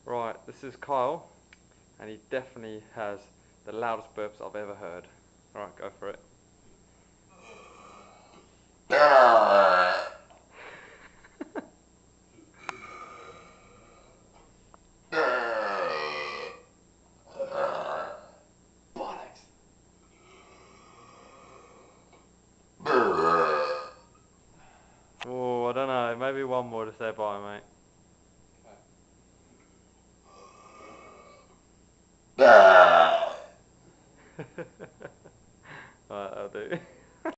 Right, this is Kyle, and he definitely has the loudest burps I've ever heard. Alright, go for it. Oh, I don't know, maybe one more to say bye, mate.